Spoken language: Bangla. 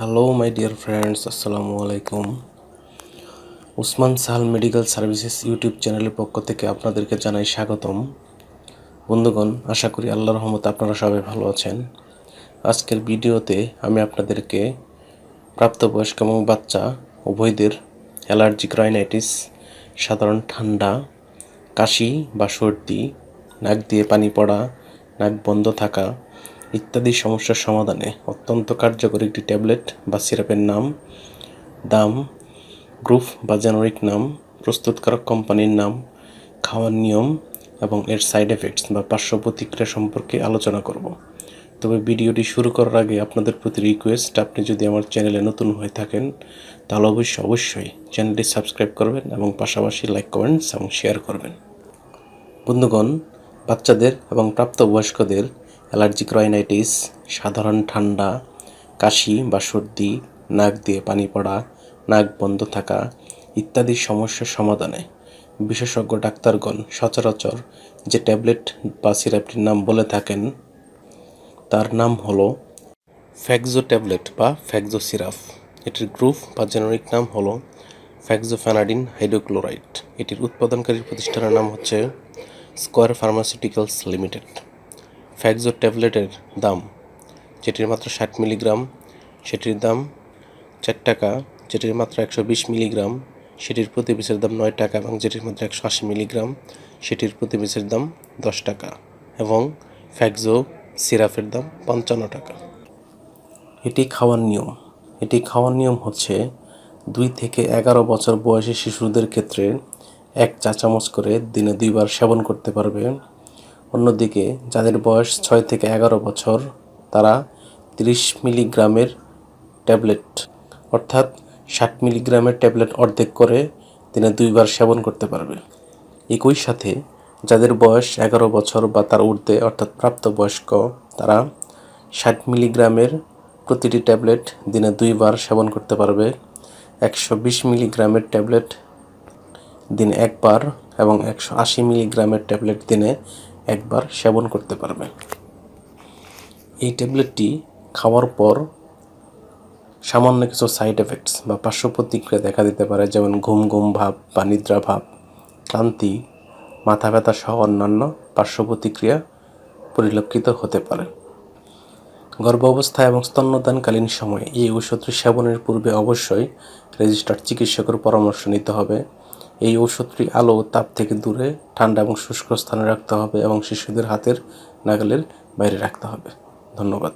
হ্যালো মাই ডিয়ার ফ্রেন্ডস, আসসালামু আলাইকুম। Usman Sahal medical services YouTube চ্যানেলের পক্ষ থেকে আপনাদেরকে জানাই স্বাগতম। বন্ধুগণ, আশা করি আল্লাহর রহমতে আপনারা সবাই ভালো আছেন। আজকের ভিডিওতে আমি আপনাদেরকে প্রাপ্তবয়স্ক এবং বাচ্চা উভয়দের অ্যালার্জিক রাইনাইটিস, সাধারণ ঠান্ডা, কাশি বা সর্দি, নাক দিয়ে পানি পড়া, নাক বন্ধ থাকা ইত্যাদি সমস্যার সমাধানে অত্যন্ত কার্যকরী একটি ট্যাবলেট বা সিরাপের নাম, দাম, গ্রুপ বা জেনারিক নাম, প্রস্তুতকারক কোম্পানির নাম, খাওয়ার নিয়ম এবং এর সাইড এফেক্টস বা পার্শ্ব প্রতিক্রিয়া সম্পর্কে আলোচনা করব। তবে ভিডিওটি শুরু করার আগে আপনাদের প্রতি রিকোয়েস্ট, আপনি যদি আমার চ্যানেলে নতুন হয়ে থাকেন তাহলে অবশ্যই চ্যানেলটি সাবস্ক্রাইব করবেন এবং পাশাপাশি লাইক, কমেন্টস এবং শেয়ার করবেন। বন্ধুগণ, বাচ্চাদের এবং প্রাপ্তবয়স্কদের অ্যালার্জিক রাইনাইটিস, সাধারণ ঠান্ডা, কাশি বা সর্দি, নাক দিয়ে পানি পড়া, নাক বন্ধ থাকা ইত্যাদি সমস্যার সমাধানে বিশেষজ্ঞ ডাক্তারগণ সচরাচর যে ট্যাবলেট বা সিরাপটির নাম বলে থাকেন তার নাম হলো ফ্যাক্সো ট্যাবলেট বা ফ্যাক্সো সিরাপ। এটির গ্রুপ বা জেনারিক নাম হলো ফ্যাক্সোফেনাডিন হাইড্রোক্লোরাইড। এটির উৎপাদনকারী প্রতিষ্ঠানের নাম হচ্ছে স্কয়ার ফার্মাসিউটিক্যালস লিমিটেড। ফ্যাক্সো ট্যাবলেটের দাম, যেটির মাত্রা 60 মিলিগ্রাম, সেটির দাম 4 টাকা। যেটির মাত্রা 120 মিলিগ্রাম, সেটির প্রতি পিসের দাম 9 টাকা, এবং যেটির মাত্রা 180 মিলিগ্রাম, সেটির প্রতি পিসের দাম 10 টাকা, এবং ফ্যাক্সো সিরাপের দাম 55 টাকা। এটি খাওয়ার নিয়ম হচ্ছে 2 থেকে 11 বছর বয়সী শিশুদের ক্ষেত্রে 1 চা চামচ করে দিনে 2 বার সেবন করতে পারবে। অন্যদিকে যাদের বয়স 6 থেকে 11 বছর তারা 30 মিলিগ্রামের ট্যাবলেট অর্থাৎ 60 মিলিগ্রামের ট্যাবলেট অর্ধেক করে দিনে 2 বার সেবন করতে পারবে। একই সাথে যাদের বয়স 11 বছর বা তার ঊর্ধ্বে অর্থাৎ প্রাপ্তবয়স্ক তারা 60 মিলিগ্রামের প্রতিটি ট্যাবলেট দিনে 2 বার সেবন করতে পারবে। 120 মিলিগ্রামের ট্যাবলেট দিনে 1 বার এবং 180 মিলিগ্রামের ট্যাবলেট দিনে 1 বার সেবন করতে পারবে। এই ট্যাবলেটটি খাওয়ার পর সামান্য কিছু সাইড এফেক্টস বা পার্শ্ব প্রতিক্রিয়া দেখা দিতে পারে, যেমন ঘুম ঘুম ভাব বা নিদ্রা ভাব, ক্লান্তি, মাথা ব্যথা সহ অন্যান্য পার্শ্ব প্রতিক্রিয়া পরিলক্ষিত হতে পারে। গর্ভাবস্থা এবং স্তন্যদানকালীন সময়ে এই ওষুধটি সেবনের পূর্বে অবশ্যই রেজিস্টার্ড চিকিৎসকের পরামর্শ নিতে হবে। এই ওষুধটি আলো ও তাপ থেকে দূরে, ঠান্ডা এবং শুষ্ক স্থানে রাখতে হবে এবং শিশুদের হাতের নাগালের বাইরে রাখতে হবে। ধন্যবাদ।